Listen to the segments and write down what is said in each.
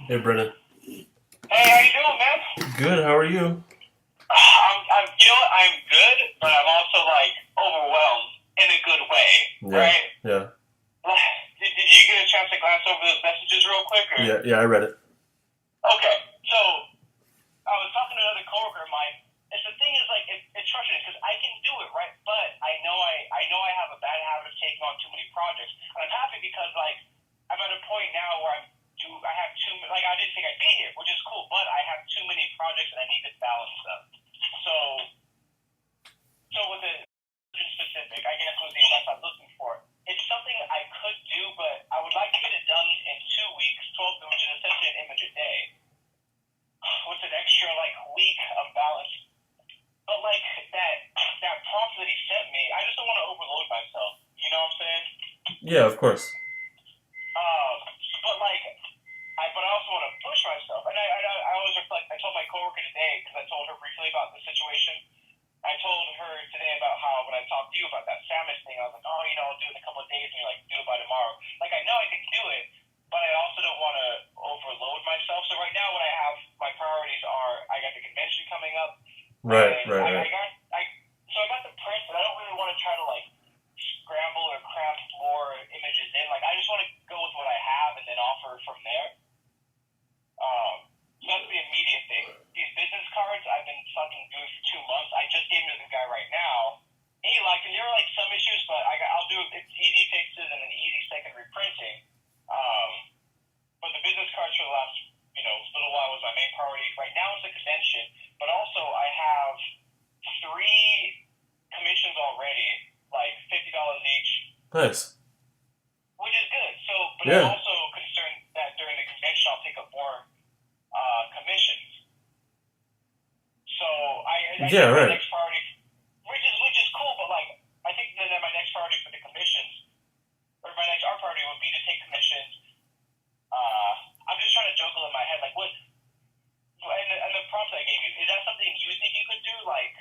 Hey, Brennan. Hey, how you doing, man? Good. How are you? You know what? I'm good, but I'm also like overwhelmed in a good way, Yeah. right? Yeah. Did you get a chance to glance over those messages real quick, or? Yeah. Yeah. I read it. Okay, so I was talking to another coworker of mine. And the thing is, like, it's frustrating because I can do it, right? But I know I have a bad habit of taking on too many projects, and I'm happy because like I'm at a point now where I have too like I didn't think I'd be here, which is cool, but I have too many projects and I need to balance them. So with it specific, I guess was the advice I'm looking for. It's something I could do, but I would like to get it done in 2 weeks, 12, which is essentially an image a day, with an extra like week of balance. But like that prompt that he sent me, I just don't want to overload myself. You know what I'm saying? Yeah. Of course. Um, but like, but I also want to push myself, and I always reflect. I told my coworker today because I told her briefly about the situation. I told her today about how when I talked to you about that Samus thing, I was like, oh, I'll do it in a couple of days, and you're like, do it by tomorrow. Like I know I can do it, but I also don't want to overload myself. So right now, what I have, my priorities are, I got the convention coming up, Right. and Right. I Right. got so I got the print, but I don't really want to try to like scramble or cramp more images in. Like I just want to go with what I have and then offer from there. So that's the immediate thing. These business cards I've been fucking doing for 2 months. I just gave them to the guy right now. And he liked them. There are like some issues, but I'll do it's easy fixes and an easy secondary printing. But the business cards for the last little while was my main priority. Right now it's the convention, but also I have 3 commissions already, like $50 each, Nice. which is good. So, but I'm Yeah. also concerned that during the convention I'll take up more commissions. So I Yeah. think my Right. next priority, which is cool, but like I think that my next priority for the commissions, or our priority would be to take commissions. I'm just trying to juggle in my head, like what, and the prompts I gave you, is that something you think you could do, like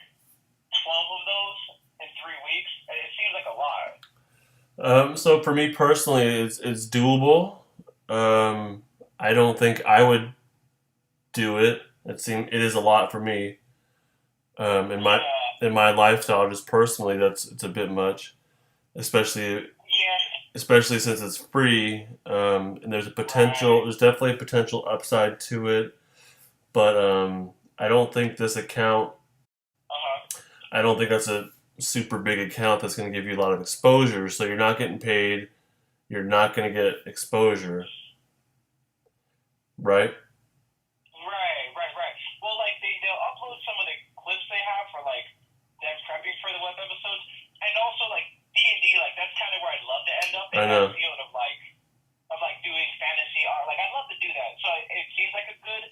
12 of those in 3 weeks? It seems like a lot. So for me personally, it's doable. I don't think I would do it. It is a lot for me. In my Yeah, in my lifestyle, just personally, it's a bit much, especially yeah, especially since it's free. And there's a potential. right. There's definitely a potential upside to it, but I don't think this account. Uh huh. I don't think that's a super big account that's going to give you a lot of exposure. So you're not getting paid. You're not going to get exposure, right? Right. Well, like they'll upload some of the clips they have for like them prepping for the web episodes, and also like D&D. Like that's kind of where I'd love to end up in I that know. field of like doing fantasy art. Like I'd love to do that. So it seems like a good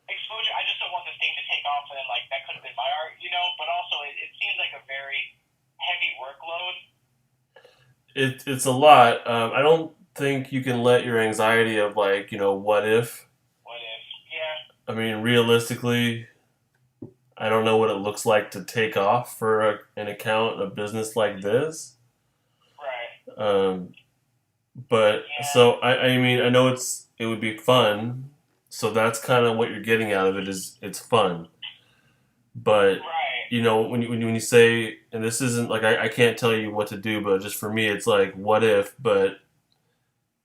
exposure. I just don't want this thing to take off and then like that could have been my art. But also it seems like a very heavy workload. It's a lot. I don't think you can let your anxiety of like what if. What if? Yeah. I mean, realistically, I don't know what it looks like to take off for an account, a business like this. Right. Um, but Yeah. so I mean, I know it would be fun. So that's kind of what you're getting out of it is it's fun. But Right. when you say, and this isn't like I can't tell you what to do, but just for me, it's like what if. But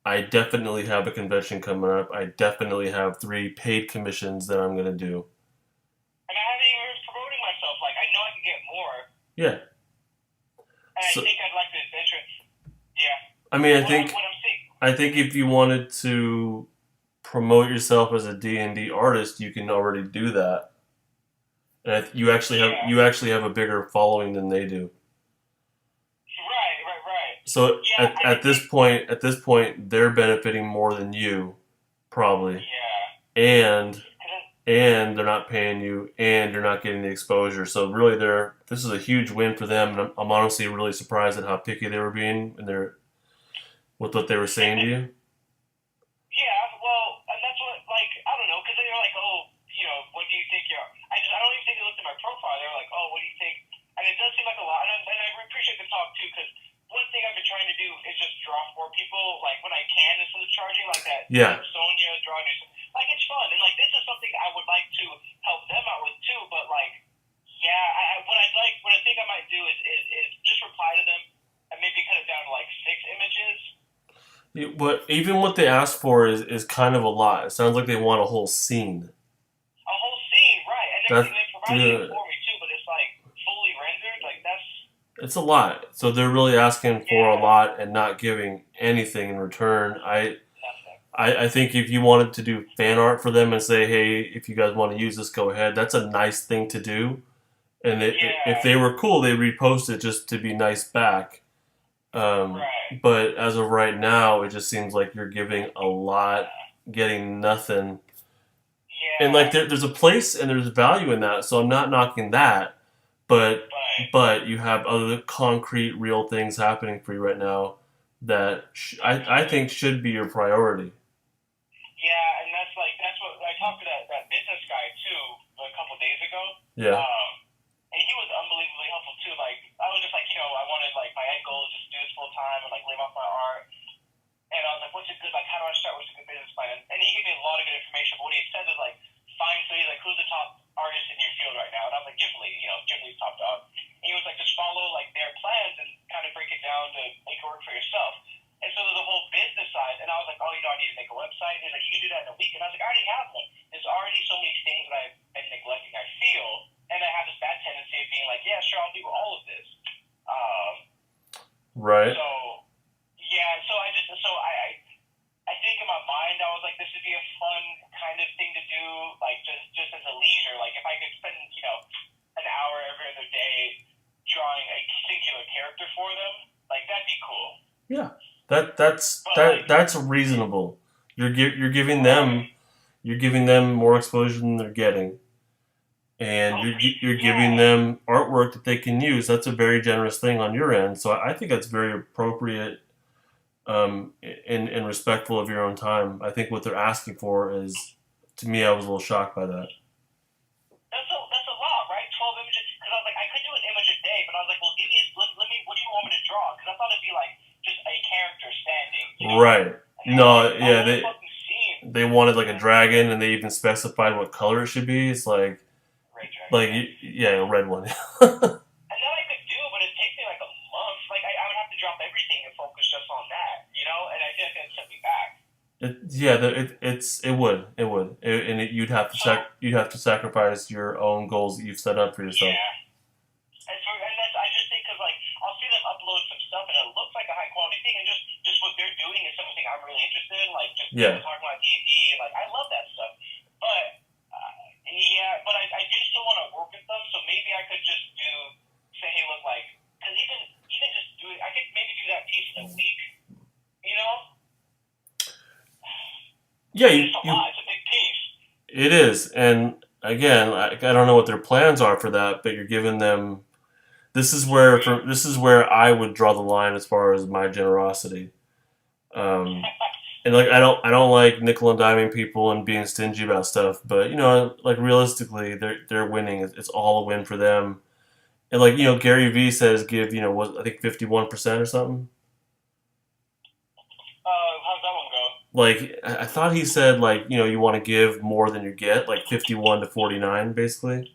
I definitely have a convention coming up. I definitely have 3 paid commissions that I'm gonna do. And I haven't even been promoting myself. Like I know I can get more, Yeah. and I So think I'd like to venture. Yeah. I mean, What I'm seeing. I think if you wanted to promote yourself as a D&D artist, you can already do that. And Yeah. you actually have a bigger following than they do. Right. So Yeah, I think. at this point, they're benefiting more than you, probably, Yeah. and 'Cause and they're not paying you, and you're not getting the exposure. So really, this is a huge win for them. And I'm honestly really surprised at how picky they were being and their with what they were saying to you. yeah, well, and that's what, like, I don't know, because they're like, oh, what do you think you're? I don't even think they looked at my profile. They're like, oh, what do you think? And it does seem like a lot, and I appreciate the talk too, because one thing I've been trying to do is just draw more people, like when I can, instead of charging like that. Yeah, Sonia drawing you, like it's But even what they asked for is kind of a lot. It sounds like they want a whole scene. A whole scene, right? And That's they provided it the for me too, but it's like fully rendered. Like that's It's a lot. So they're really asking for a yeah, lot and not giving anything in return. nothing. I think if you wanted to do fan art for them and say, hey, if you guys want to use this, go ahead. That's a nice thing to do. And if Yeah, they were cool, they repost it just to be nice back. right. But as of right now, it just seems like you're giving a lot, getting nothing. And like Yeah, there's a place and there's value in that. So I'm not knocking that. But but but you have other concrete, real things happening for you right now that I think should be your priority. yeah, and that's what I talked to that business guy too a couple days ago. Yeah. Um, and he was unbelievably helpful too. Like I was just like, I wanted like my end goal is just do this full time and like live off my art. And I was like, what's a good like? How do I start? What's a good business plan? And he gave me a lot of good information. But what he said is like, find. So he's like, who's the top artist in your field right now? And I was like, Ghibli. Ghibli's top dog. And he was like, just follow like their plans and kind of break it down to make it work for yourself. And so there's a whole business side. And I was like, oh, I need to make a website. And he's like, you can do that in a week. And I was like, I already have one. There's already so many things that I've been neglecting. I feel, and I have this bad tendency of being like, yeah, sure, I'll do all of this. Um, Right. so yeah, so I think in my mind I was like, this would be a fun kind of thing to do, like just as a leisure. Like if I could spend an hour every other day drawing a singular character for them, like that'd be cool. Yeah. That But like, that's reasonable. You're giving right? them more exposure than they're getting, and Oh, you're giving yeah. them artwork that they can use. That's a very generous thing on your end. So I think that's very appropriate, and respectful of your own time. I think what they're asking for is, to me, I was a little shocked by that. That's a lot, right? 12 images. Because I was like, I could do an image a day, but I was like, well, let me. What do you want me to draw? Because I thought it'd be like just a character standing, Right. And then I was like, No, I yeah, want a fucking scene. they wanted like a dragon, and they even specified what color it should be. It's Ray Dragon, like yeah. yeah, a red one. And that I could do, but it takes me like a month. Like I would have to drop everything and focus just on that. And I feel like that'd set me back. Yeah, and So you'd have to sacrifice your own goals that you've set up for yourself. yeah, and that's I just think because like I'll see them upload some stuff and it looks like a high quality thing, and just what they're doing is something I'm really interested in. Like just Yeah, talking about D&D, like I love that stuff. But yeah, but I do still want to work with them, so maybe I could just say, hey, look, like because even just doing, I could maybe do that piece in a week. You know, yeah, it's a lot. It's a big piece. it is, and again, I don't know what their plans are for that, but you're giving them. This is where I would draw the line as far as my generosity. Um, and like I don't like nickel and diming people and being stingy about stuff, but like realistically, they're winning. It's all a win for them. And like Gary V says, give what I think 51% or something. How's that one go? Like I thought he said like you want to give more than you get, like 51 to 49 basically,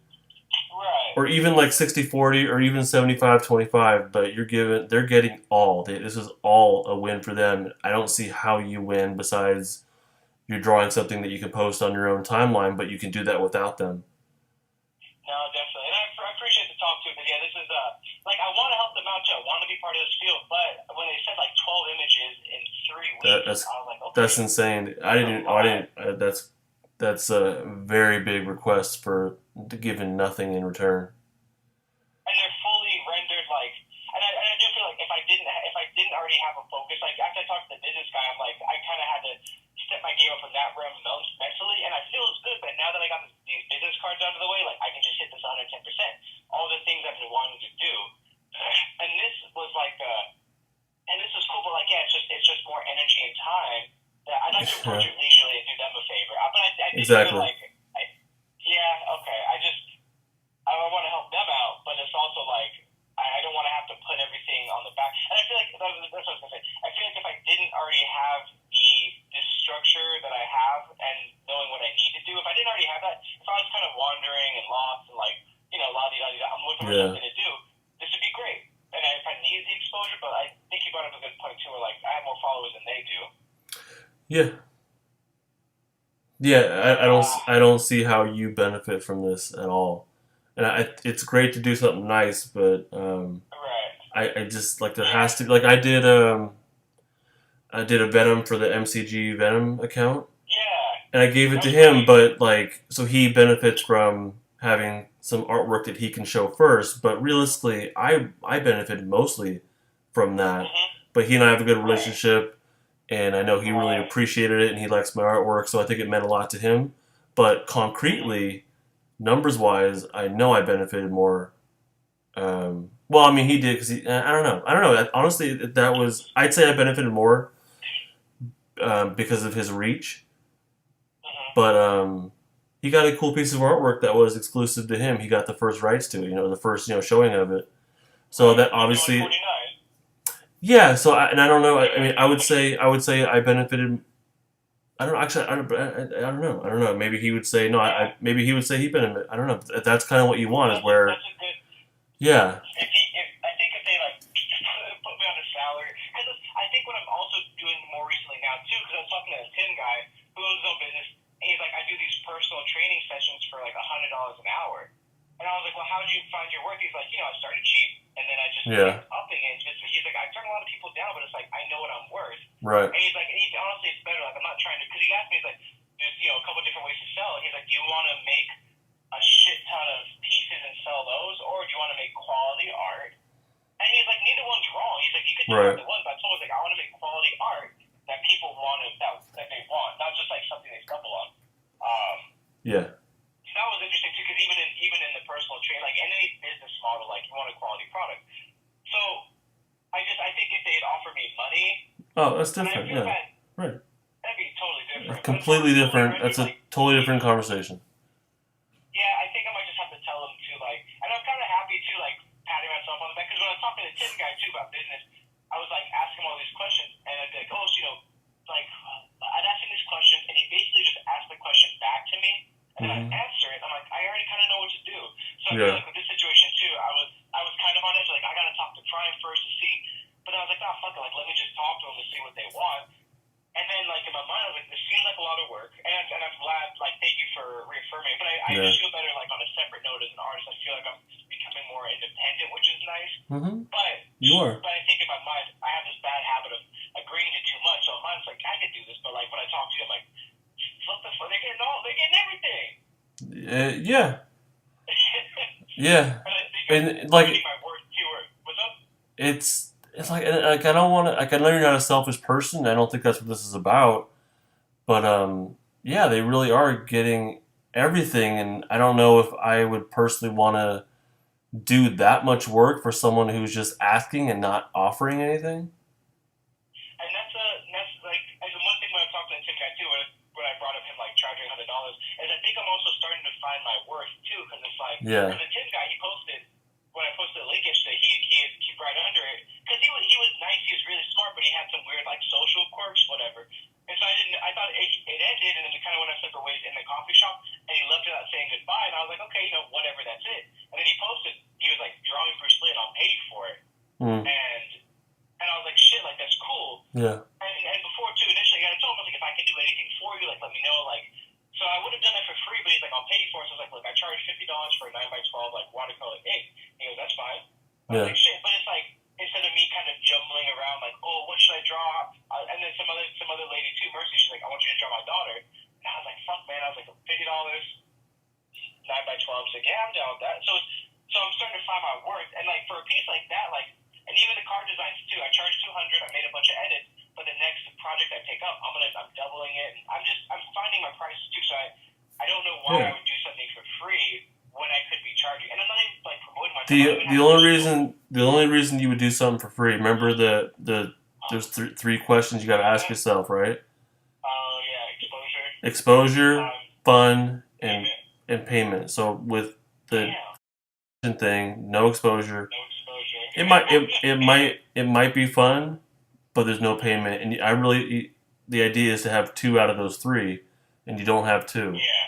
Right. or even like 60-40 or even 75-25. But they're getting all. This is all a win for them. I don't see how you win besides you're drawing something that you can post on your own timeline, but you can do that without them. No, definitely. And I appreciate the talk too, because yeah, this is like I want to help them out too. I want to be part of this field, but when they said like 12 images in 3 weeks, That's I was like, okay, that's insane. that's a I lot. didn't. That's a very big request for giving nothing in return. And they're fully rendered like, and I do feel like if I didn't already have a focus, like after I talked to the business guy, I'm like I kind of had to step my game up in that realm mentally, and I feel it's good. But now that I got these business cards out of the way, like I can just hit this 110%. All the things I've been wanting to do, and this was like, and this is cool, but like yeah, it's just more energy and time. That I'd like to approach it leisurely and do them a favor. But I did feel Exactly. like, yeah, okay, I want to help them out, but it's also like I don't want to have to put everything on the back. And I feel like that's what I was gonna say. I feel like if I didn't already have this structure that I have and knowing what I need to do, if I didn't already have that, if I was kind of wandering and lost and like la di da di, I'm looking for Yeah. something to do. This would be great. And if I needed the exposure, but I think you brought up a good point too, where like I have more followers than they do. Yeah. Yeah, I don't see how you benefit from this at all. And it's great to do something nice, but Right. I just like there Yeah. has to be like I did a Venom for the MCG Venom account, Yeah. and I gave it That to was him, great. but like so he benefits from having some artwork that he can show first. But realistically, I benefited mostly from that. Mhm. But he and I have a good Right. relationship, and I know he really Right. appreciated it, and he likes my artwork, so I think it meant a lot to him. But Mhm. concretely, numbers wise, I know I benefited more. Well, I mean, he did because I don't know. I don't know. Honestly, that was I'd say I benefited more because of his reach. Mhm. But he got a cool piece of artwork that was exclusive to him. He got the first rights to it. The first showing of it. So Right. that For two obviously, 49. yeah. So and I don't know. You I got mean, I would say I benefited. I don't actually. I don't know. I don't know. Maybe he would say no. Yeah. Maybe he would say he benefited. I don't know. That's kind of what you want is where. That's a good. Yeah. I think if they like put me on a salary, because I think what I'm also doing more recently now too, because I was talking to a tin guy who owns his own business, and he's like, I do these personal training sessions for like $100 an hour, and I was like, well, how did you find your work? He's like, I started cheap, and then I just Yeah. kept upping it. He's like, I turn a lot of people down, but it's like I know what I'm worth, Right. and he's like, honestly, it's better. Like I'm not trying to, because he asked me, he's like, there's a couple different ways to sell. He's like, do you want to make a shit ton of pieces and sell those, or do you want to make quality art? And he's like, neither one's wrong. He's like, you could do Right. either one, but I told him, like, I want to make quality art that people want that they want, not just like something they stumble on. Yeah. So that was interesting too, because even in the personal trade, like in any business model, like you want a quality product. So I think if they'd offer me money, Oh, that's and I different. feel Yeah. that Right. that'd be totally different. But as far Completely as totally different. ready, That's a like totally different conversation. yeah, I think I might just have to tell him to like, and I'm kind of happy too, like patting myself on the back because when I was talking to the tin guy too about business, I was like asking him all these questions, and I'd be like, oh, like I'd ask him these questions, and he basically just asked the question back to me, and then I'd Mm-hmm. answer it. I'm like, I already kind of know what to do. So I feel Yeah. like with this situation too, I was kind of on edge, like I gotta talk to Prime first to see, but I was like, nah, fuck it, like let me just talk to them to see what they want. And then, like, in my mind, I was like, this seems like a lot of work. And I'm glad, like, thank you for reaffirming it. But I Yeah. just feel better, like, on a separate note as an artist. I feel like I'm becoming more independent, which is nice. Mm-hmm. But You are. I think in my mind, I have this bad habit of agreeing to too much. So in my mind's like, I can do this. But, like, when I talk to you, I'm like, what the fuck? They're getting everything. Yeah. Yeah. But I think I'm And like finding my worth too. What's up? it's like I don't want to like I know you're not a selfish person. I don't think that's what this is about. But yeah, they really are getting everything, and I don't know if I would personally want to do that much work for someone who's just asking and not offering anything. And that's like and the one thing when I talked to the Tim guy too, when I brought up him like charging $100, is I think I'm also starting to find my worth too, because it's like Yeah. because the Tim guy he posted when I posted the link yesterday, he right under it because he was nice, he was really smart, but he had some weird like social quirks, whatever. And so I thought it ended, and then we kind of went our separate ways in the coffee shop, and he left without saying goodbye, and I was like, okay, whatever, that's it. And then he posted, he was like, drawing Bruce Lee, and I'll pay you for it, Mm. and I was like, shit, like that's cool. Yeah. And before too, initially, I told him I was like, if I can do anything for you, like let me know, like. So I would have done it for free, but he's like, I'll pay you for it. So I was like, look, I charge $50 for a 9x12 like watercolor ink. He goes, that's fine. I was Yeah. like, shit, but it's like instead of me kind of jumbling around, like, oh, what should I draw? And then some other lady too, Mercy, she's like, I want you to draw my daughter. And I was like, fuck, man. I was like, $50, 9x12. She's like, yeah, I'm down with that. So I'm starting to find my worth, and like for a piece like that, like, and even the card designs too. I charged 200. I made a bunch of edits, but the next project I pick up, I'm doubling it. And I'm finding my prices too. So I don't know why I Yeah. would do something for free when I could be charging. And I'm not even like promoting myself. I The don't even the have only much reason you would do something for free. Remember there's three questions you got to ask yourself, right? yeah, exposure, Exposure, fun, payment. and payment. So with the Damn, thing, no exposure. no exposure. It might be fun, but there's no payment. And the idea is to have two out of those three, and you don't have two. Yeah.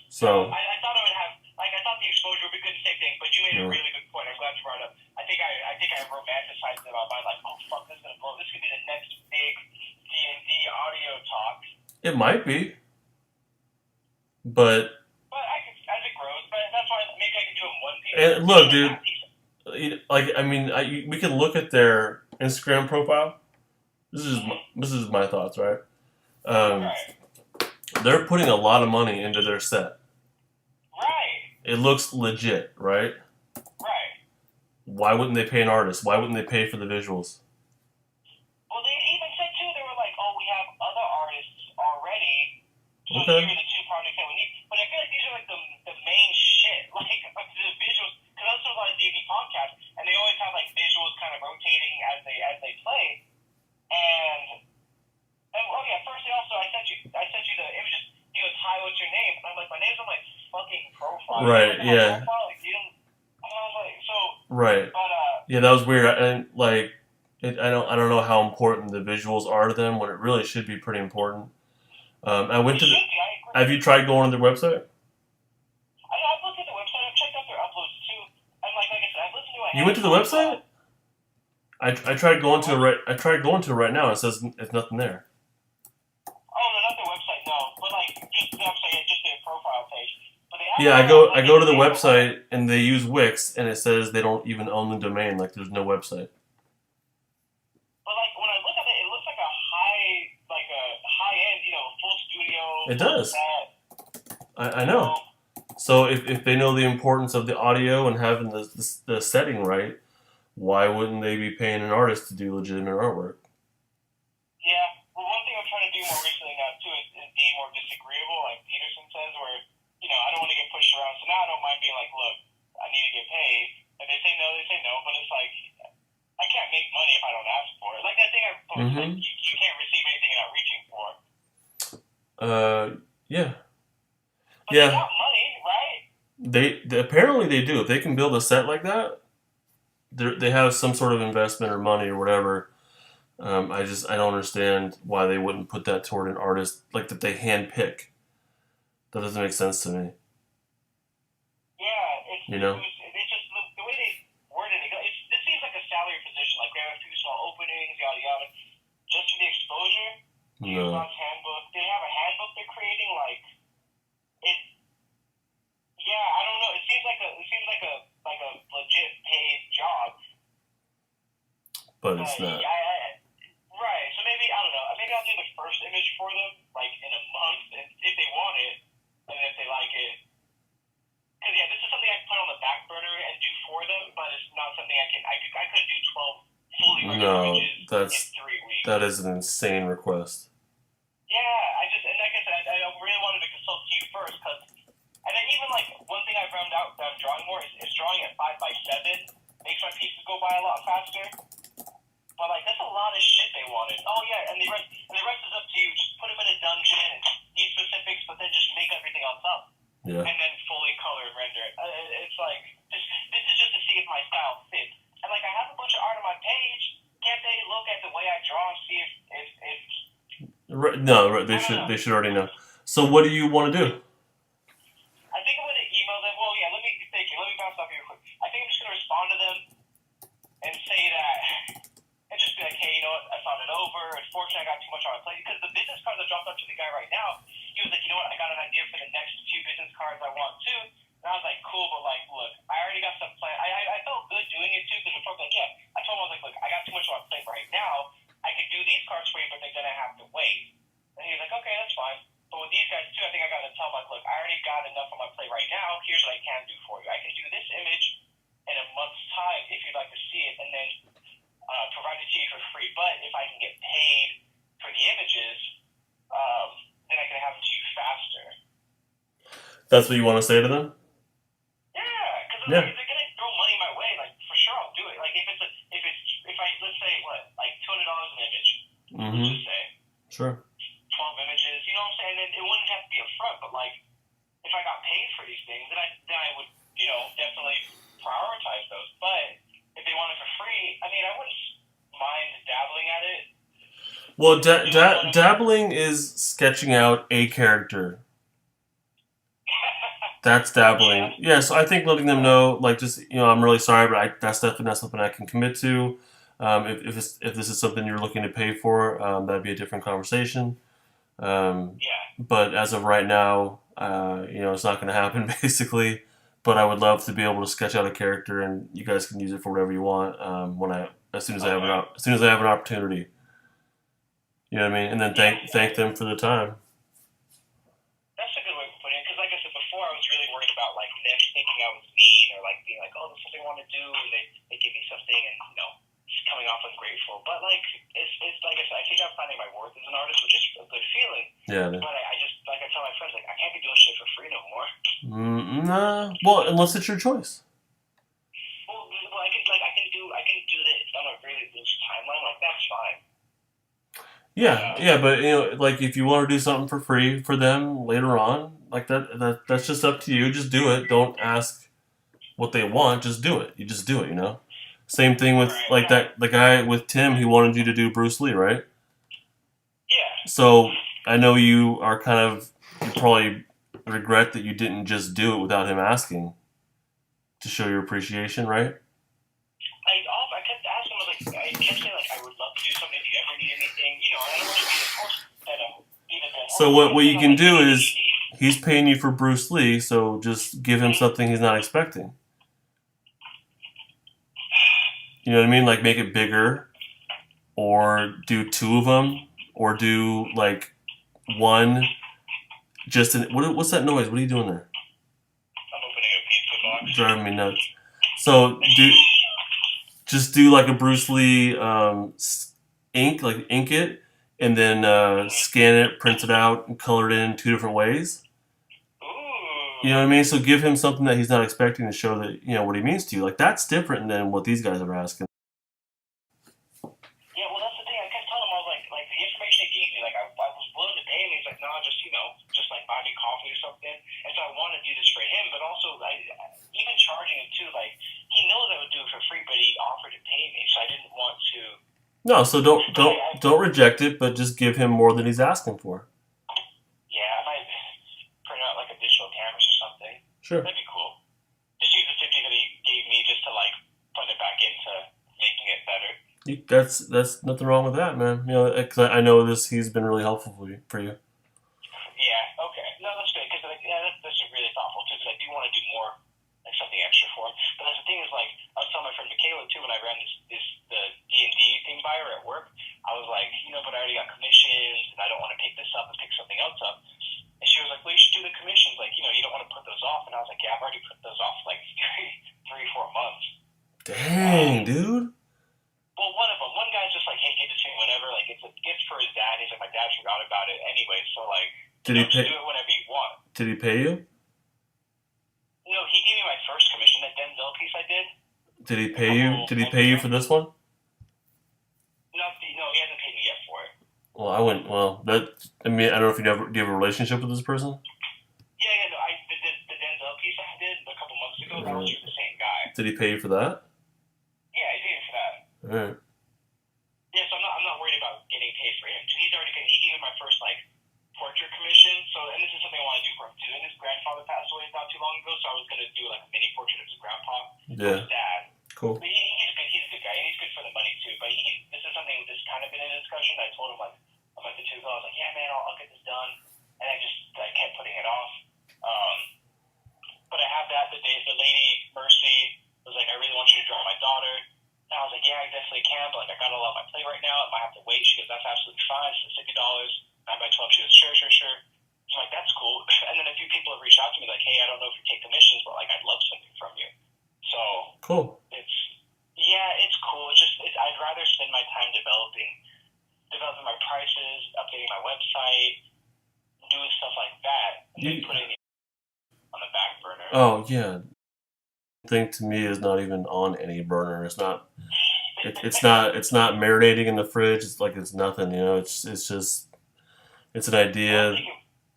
So I thought I would have, like, I thought the exposure would be good, same thing, but you made a yeah. really good point. I'm glad you brought it up. I think I romanticized it in my mind, like, oh, fuck, this is going to blow. This could be the next big It might be, but But I could, as it grows, but that's why maybe I could do it one piece. and Even look, like dude. that piece. Like I mean, we can look at their Instagram profile. This is my thoughts, right? Um, Right. they're putting a lot of money into their set. Right. It looks legit, right? Right. Why wouldn't they pay an artist? Why wouldn't they pay for the visuals? Well, they even said too. They were like, "Oh, we have other artists already, so here Okay. are the two projects that we need." But I feel like these are like the main shit, like the visuals, because I listen to a lot of DB podcasts, and they always have like visuals kind of rotating as they play. And oh yeah, first they also I sent you the images. He goes, "Hi, what's your name?" And I'm like, "My name's on my fucking profile." You Right. look at my Yeah. profile, like you don't. And I was like, so, Right. but Yeah, that was weird. And like, I don't know how important the visuals are to them when it really should be pretty important. I it went to the. should be. I agree. Have you tried going to their website? I've looked at the website. I've checked out their uploads too. And like I said, I've listened to a You went to the handful of, website? I tried going to it right. I tried going to it right now. It says it's nothing there. oh no, not their website, no, but like just the website, just their profile page. But they have Yeah, a I go to the website and they use Wix and it says they don't even own the domain. Like there's no website. But like when I look at it, it looks like a high end, full studio, It full does. set. I know. So if they know the importance of the audio and having the setting right, why wouldn't they be paying an artist to do legitimate artwork? Yeah. Well, one thing I'm trying to do more recently now too is be more disagreeable, like Peterson says, where I don't want to get pushed around. So now I don't mind being like, look, I need to get paid. If they say no, they say no. But it's like I can't make money if I don't ask for it. Like that thing I posted, like you can't receive anything you're not reaching for. Yeah. But they got money, right? They apparently they do. If they can build a set like that, they have some sort of investment or money or whatever. I don't understand why they wouldn't put that toward an artist like that they handpick. That doesn't make sense to me. Yeah, You know? it's just the way they worded it. This seems like a salary position. Like we have a few small openings, yada yada. Just for the exposure. No. Handbook. They have a handbook they're creating. Like it. Yeah, I don't know. It seems like a legit paid job. But it's not. Right. So maybe I don't know. Maybe I'll do the first image for them, like in a month, if they want it, and if they like it. Because yeah, this is something I can put on the back burner and do for them, but it's not something I can. I could do 12 fully rendered images in 3 weeks. That is an insane request. Yeah, and like I said, I really wanted to consult to you first, and then even like one thing I found out that I'm drawing more is drawing at 5x7 makes my pieces go by a lot faster. But like that's a lot of shit they wanted. Oh yeah, and the rest is up to you. Just put them in a dungeon, these specifics, but then just make everything else up. Yeah. And then fully color and render it. It's like this is just to see if my style fits. And like I have a bunch of art on my page. Can't they look at the way I draw and see if They should already know. So what do you want to do? I think I'm gonna email them. Well, yeah. Let me bounce off here quick. I think I'm just gonna respond to them and say that, and just be like, hey, you know what? I found it over. Unfortunately, I got too much on my plate because the business cards I dropped up to the guy right now. He was like, you know what? I got an idea for the next few business cards I want too. And I was like, cool, but like, look, I already got some plan. I felt good doing it too because I like, yeah. I told him I was like, look, I got too much on my plate right now. I could do these cards for you, but they're gonna have to wait. And he was like, okay, that's fine. But with these guys too, I think I got to tell them like, look, I already got enough on my plate right now. Here's what I can do for you. I can do this image in a month's time if you'd like to see it, and then provide it to you for free. But if I can get paid for the images, then I can have it to you faster. That's what you want to say to them? Yeah, because if they're gonna throw money my way, like for sure I'll do it. Like if I let's say like $200 an image, let's just say. Sure. 12 images, you know what I'm saying? And it wouldn't have to be up front, but like if I got paid for these things, then I would definitely prioritize those. But if they want it for free, I mean I wouldn't mind dabbling at it. Well, dabbling is sketching out a character. That's dabbling. Yeah, so I think letting them know, like, just I'm really sorry, but that's definitely not something I can commit to. If this is something you're looking to pay for, that'd be a different conversation. Yeah. But as of right now, it's not going to happen basically. But I would love to be able to sketch out a character, and you guys can use it for whatever you want. As soon as Okay. as soon as I have an opportunity, you know what I mean. And then Yeah. thank them for the time. That's a good way of putting it. Because, like I said before, I was really worried about like them thinking I was mean or like being like, "Oh, this is something I want to do," and they give me something, and just coming off ungrateful. But like, it's like I said, I think I'm finding my worth as an artist, which is a good feeling. Yeah. But I just like I tell my friends, like I can't be doing shit for free no more. Nah. Well, unless it's your choice. Well, I can do this on a really loose timeline. Like that's fine. But Yeah, but like if you want to do something for free for them later on, like that's just up to you. Just do it. Don't ask what they want. Just do it. You just do it. Same thing with right, like that the guy with Tim. He wanted you to do Bruce Lee, right? yeah, So I know you probably regret that you didn't just do it without him asking to show your appreciation, right? I kept asking him like I kept saying like I would love to do something if you ever need anything. And I don't want to be the horse that be the So horse. what you I'm can like do anything you is need. he's paying you for Bruce Lee, so just give him something he's not expecting. You know what I mean? Like make it bigger, or do two of them, or do like one. What's that noise? What are you doing there? I'm opening a pizza box. Driving me nuts. So just do like a Bruce Lee ink it, and then scan it, print it out, and color it in two different ways. You know Ooh. what I mean? So give him something that he's not expecting to show that what he means to you. Like that's different than what these guys are asking. Yeah, well, that's the thing. I kept telling him, I was like the information he gave me, like I was willing to pay him. He's like, no, just like buy me coffee or something. And so I want to do this for him, but also even charging him too. Like he knows I would do it for free, but he offered to pay me, so I didn't want to. No, so But don't reject it, but just give him more than he's asking for. yeah, I might print out like a digital cameras or something. Sure. That'd be cool. Just use the 50 that he gave me just to like put it back into making it better. That's nothing wrong with that, man. Because I know he's been really helpful for you. Yeah. Okay. No, that's good because that's really thoughtful too. Because I do want to do more, like something extra for him. But that's the thing is like I was telling my friend Michaela too when I ran the D&D thing by her at work. I was like, but I already got commissions and I don't want to pick this up and pick something else up. And she was like, well, you should do the commissions. Like, you don't want to put those off. And I was like, yeah, I've already put those off like 3-4 months. Dang, dude. Well, one guy's just like, hey, give it to me whenever. Like, it's a gift for his dad. He's like, my dad forgot about it anyway. So, like, Did he just pay? do it whenever you want. Did he pay you? No, he gave me my first commission, that Denzel piece I did. Did he pay you? Did he pay you for this one? No, he hasn't paid me yet for it. Well, I wouldn't. Well, I mean, I don't know if do you have a relationship with this person? Yeah, no, the Denzel piece I did a couple months ago, that was for the same guy. Did he pay you for that? Yeah, he paid me for that. All right. Yeah, so I'm not worried about getting paid for him. He gave me my first like portrait commission. So, and this is something I want to do for him too. And his grandfather passed away not too long ago, so I was gonna do like a mini portrait of his grandpa, Yeah. his dad. Cool. But he's a good guy, and he's good for the money too. But this is something that's kind of been in discussion. I told him like a month or two ago, I was like, yeah, man, I'll get this done, and I kept putting it off. But I have that. The lady Mercy was like, I really want you to draw my daughter. And I was like, yeah, I definitely can, but like I got a lot on my plate right now. I might have to wait. She goes, that's absolutely fine. It's $50, 9 by 12. She goes, sure. So I'm like, that's cool. And then a few people have reached out to me like, hey, I don't know if you take commissions, but like I'd love something from you. So cool. It's cool. I'd rather spend my time developing my prices, updating my website, doing stuff like that, and putting it on the back burner. Oh yeah. Thing to me is not even on any burner. It's not. It's not marinating in the fridge. It's like it's nothing. It's just it's an idea.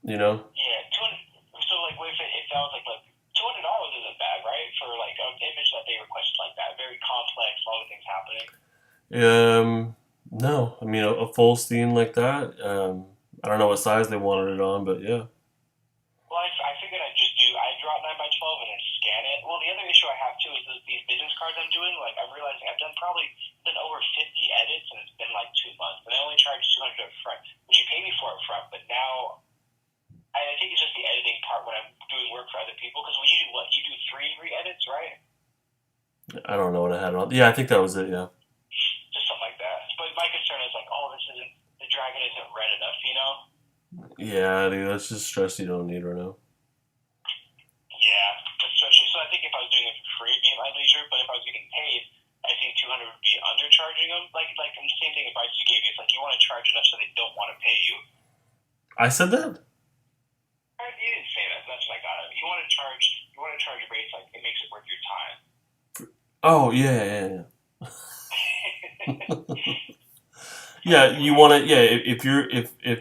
Yeah. So like, what if it sounds like $200 isn't bad, right? For like an image that they requested like that, very complex, a lot of things happening. No. I mean, a full scene like that. I don't know what size they wanted it on, but yeah. Well, I figured I'd draw it 9 by 12 and then scan it. Well, the other issue I have too is these business cards I'm doing. Like, I'm realizing I've done probably been over 50 edits, and it's been like 2 months. And I only charged $200 up front, which you pay me for up front. But now, I think it's just the editing part when I'm doing work for other people. Because when you do what? You do 3 re-edits, right? I don't know what I had on. Yeah, I think that was it. Yeah. Just something like that. But my concern is like, oh, the dragon isn't red enough, you know? Yeah, dude, that's just stress you don't need right now. Yeah, especially. So I think if I was doing it for free, it'd be at my leisure. But if I was getting paid, I think 200 would be undercharging them. Like the same thing advice you gave me. It's like you want to charge enough so they don't want to pay you. I said that? You didn't say that. That's what I got. You want to charge rates like it makes it worth your time. Oh yeah. Yeah, you want to. Yeah, if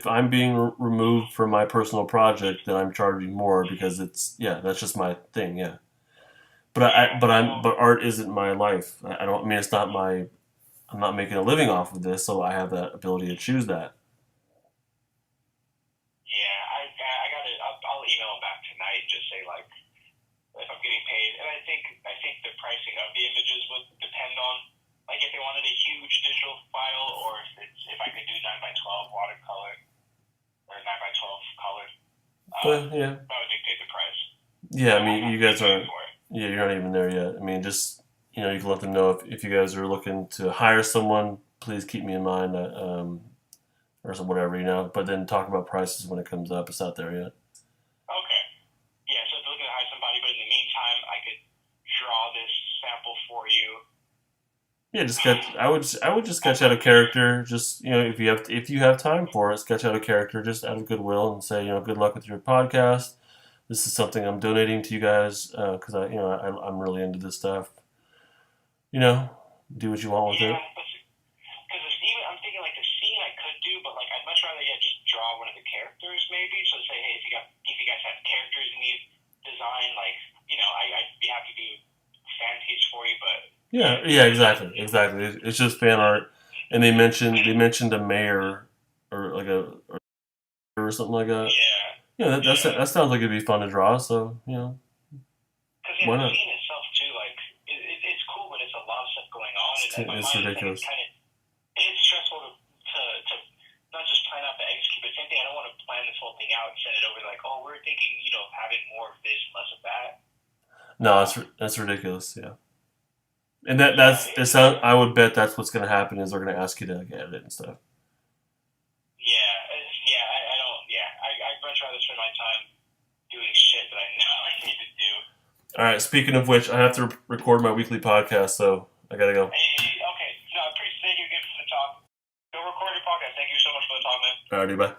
I'm being removed from my personal project, then I'm charging more because that's just my thing. Yeah, but but art isn't my life. I don't I mean it's not my. I'm not making a living off of this, so I have that ability to choose that. Yeah, I got it. I'll email them back tonight and just say like if I'm getting paid, and I think the pricing of the images would depend on like if they wanted a huge digital file or if I could do 9x12 watercolor or 9x12 color. But yeah, That would dictate the price. yeah. I mean, you guys aren't. Yeah, you're not even there yet. I mean, just you can let them know if you guys are looking to hire someone, please keep me in mind, or some whatever, But then talk about prices when it comes up. It's not there yet. Okay. Yeah, so if you're looking to hire somebody, but in the meantime, I could draw this sample for you. Yeah, I would just sketch out a character. Just if you have time for it, sketch out a character just out of goodwill and say good luck with your podcast. This is something I'm donating to you guys because I'm really into this stuff. Do what you want with it. Yeah, because even I'm thinking like the scene I could do, but like I'd much rather just draw one of the characters maybe. So say, hey, if you guys have characters you need design, like I'd be happy to do fan piece for you, but Yeah, exactly. It's just fan art, and they mentioned a mayor or like or something like that. Yeah, that sounds like it'd be fun to draw. So because why the not? scene itself too, like it's cool, but it's a lot of stuff going on, and my It's mind ridiculous. it's stressful to not just plan out the execute, but same thing. I don't want to plan this whole thing out and send it over like, oh, we're thinking having more of this, less of that. No, that's ridiculous. Yeah, and that's it. Sound I would bet that's what's gonna happen is they're gonna ask you to edit it and stuff. I don't. Yeah, I'd much rather spend my time doing shit that I know I need to do. All right. Speaking of which, I have to record my weekly podcast, so I gotta go. Hey, okay. No, I appreciate you again for the talk. Go record your podcast. Thank you so much for the talk, man. Alrighty, bye.